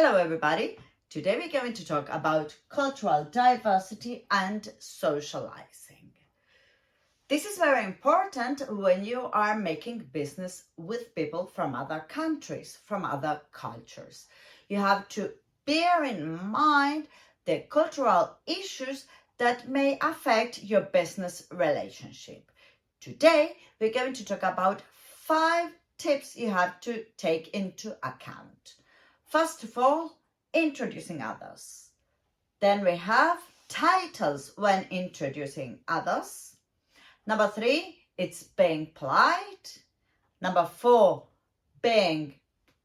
Hello everybody! Today we're going to talk about cultural diversity and socializing. This is very important when you are making business with people from other countries, from other cultures. You have to bear in mind the cultural issues that may affect your business relationship. Today we're going to talk about 5 tips you have to take into account. First of all, introducing others. Then we have titles when introducing others. Number 3, it's being polite. Number 4, being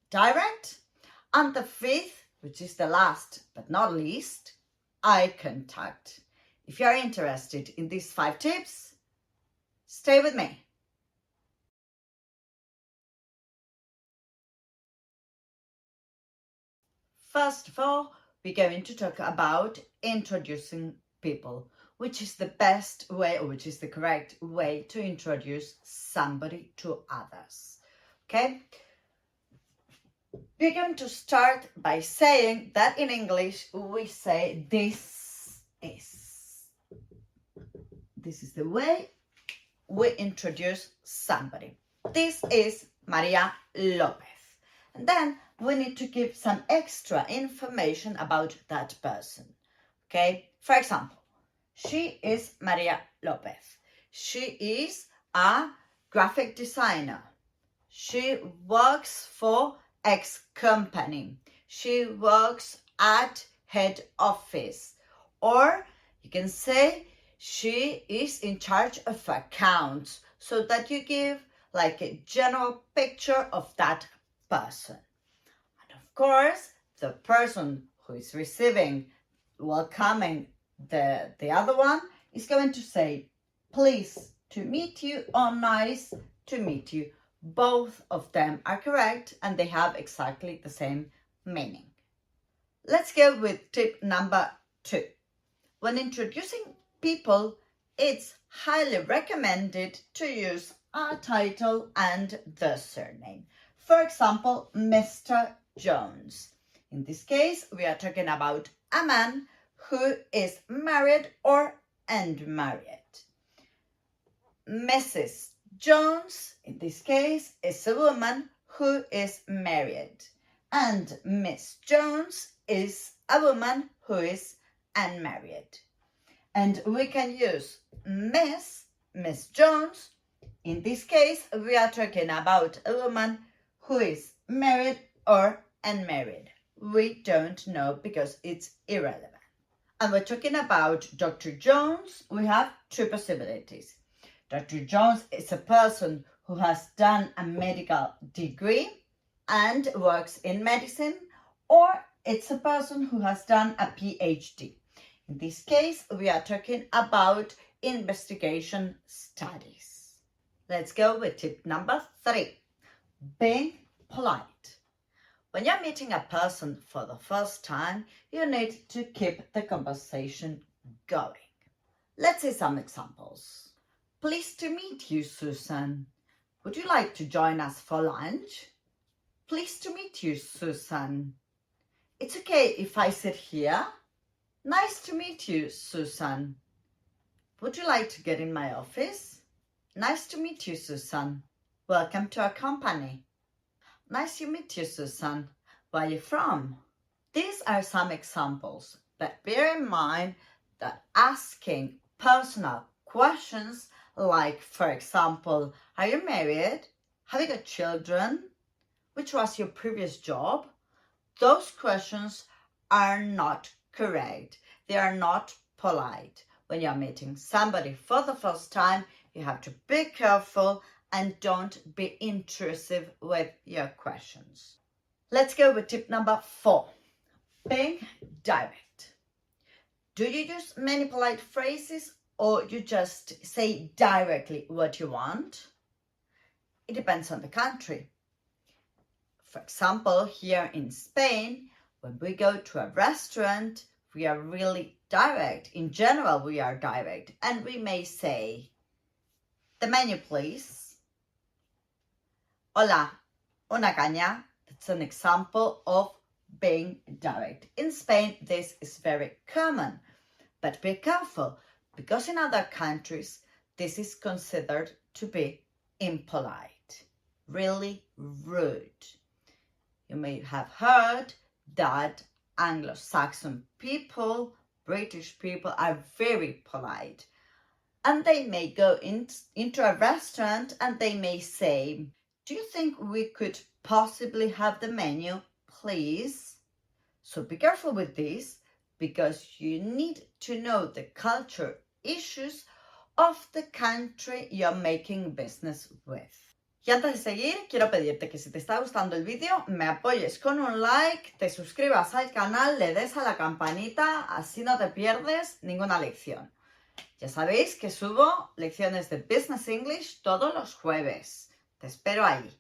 direct. And the 5th, which is the last but not least, eye contact. If you are interested in these 5 tips, stay with me. First of all, we're going to talk about introducing people, which is the best way, or which is the correct way to introduce somebody to others. Okay? We're going to start by saying that in English we say this is. This is the way we introduce somebody. This is Maria Lopez. And then we need to give some extra information about that person. Okay? For example, she is Maria Lopez. She is a graphic designer. She works for X company. She works at head office. Or you can say she is in charge of accounts, so that you give like a general picture of that person. And of course, the person who is receiving, welcoming the other one is going to say, pleased to meet you or nice to meet you. Both of them are correct and they have exactly the same meaning. Let's go with tip number 2. When introducing people, it's highly recommended to use a title and the surname. For example, Mr. Jones. In this case, we are talking about a man who is married or unmarried. Mrs. Jones, in this case, is a woman who is married. And Miss Jones is a woman who is unmarried. And we can use Miss Jones. In this case, we are talking about a woman who is married or unmarried. We don't know because it's irrelevant. And we're talking about Dr. Jones. We have 2 possibilities. Dr. Jones is a person who has done a medical degree and works in medicine, or it's a person who has done a PhD. In this case, we are talking about investigation studies. Let's go with tip number 3. Being polite. When you're meeting a person for the first time, you need to keep the conversation going. Let's see some examples. Pleased to meet you, Susan. Would you like to join us for lunch? Pleased to meet you, Susan. It's okay if I sit here. Nice to meet you, Susan. Would you like to get in my office? Nice to meet you, Susan. Welcome to our company. Nice to meet you, Susan. Where are you from? These are some examples, but bear in mind that asking personal questions like, for example, are you married? Have you got children? Which was your previous job? Those questions are not correct. They are not polite. When you're meeting somebody for the first time, you have to be careful and don't be intrusive with your questions. Let's go with tip number 4. Being direct. Do you use many polite phrases or you just say directly what you want? It depends on the country. For example, here in Spain, when we go to a restaurant, we are really direct. In general, we are direct. And we may say, the menu, please. Hola, una caña. That's an example of being direct. In Spain, this is very common, but be careful, because in other countries, this is considered to be impolite, really rude. You may have heard that Anglo-Saxon people, British people are very polite. And they may go into a restaurant and they may say, "Do you think we could possibly have the menu, please?" So be careful with this, because you need to know the culture issues of the country you're making business with. Y antes de seguir, quiero pedirte que si te está gustando el vídeo, me apoyes con un like, te suscribas al canal, le des a la campanita, así no te pierdes ninguna lección. Ya sabéis que subo lecciones de Business English todos los jueves. Te espero ahí.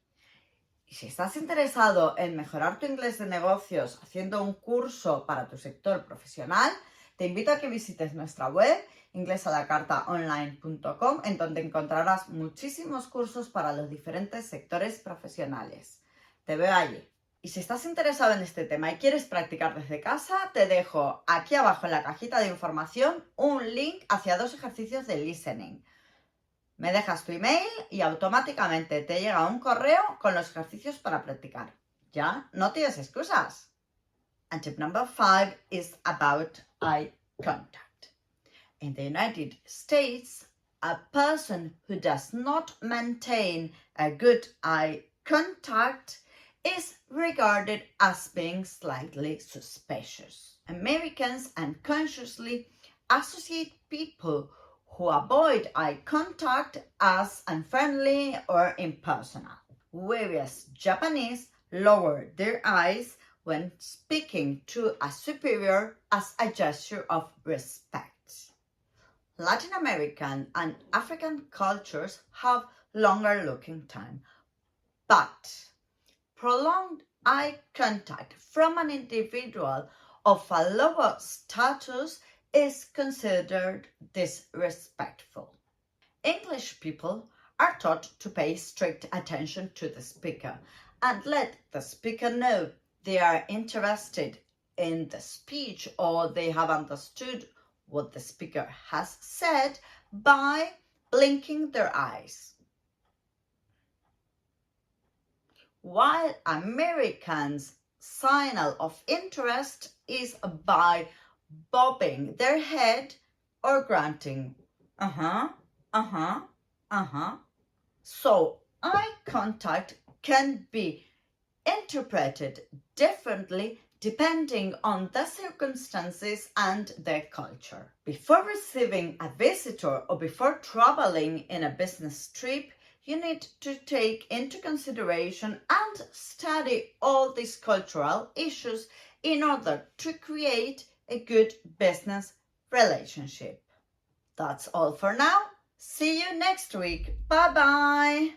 Y si estás interesado en mejorar tu inglés de negocios haciendo un curso para tu sector profesional, te invito a que visites nuestra web inglesalacartaonline.com, en donde encontrarás muchísimos cursos para los diferentes sectores profesionales. Te veo allí. Y si estás interesado en este tema y quieres practicar desde casa, te dejo aquí abajo en la cajita de información un link hacia 2 ejercicios de listening. Me dejas tu email y automáticamente te llega un correo con los ejercicios para practicar. Ya no tienes excusas. And tip number 5 is about eye contact. In the United States, a person who does not maintain a good eye contact is regarded as being slightly suspicious. Americans unconsciously associate people who avoid eye contact as unfriendly or impersonal, whereas Japanese lower their eyes when speaking to a superior as a gesture of respect. Latin American and African cultures have longer looking time, but prolonged eye contact from an individual of a lower status is considered disrespectful. English people are taught to pay strict attention to the speaker and let the speaker know they are interested in the speech or they have understood what the speaker has said by blinking their eyes. While Americans' signal of interest is by bobbing their head or grunting, So eye contact can be interpreted differently depending on the circumstances and their culture. Before receiving a visitor or before traveling in a business trip, you need to take into consideration and study all these cultural issues in order to create a good business relationship. That's all for now. See you next week. Bye-bye.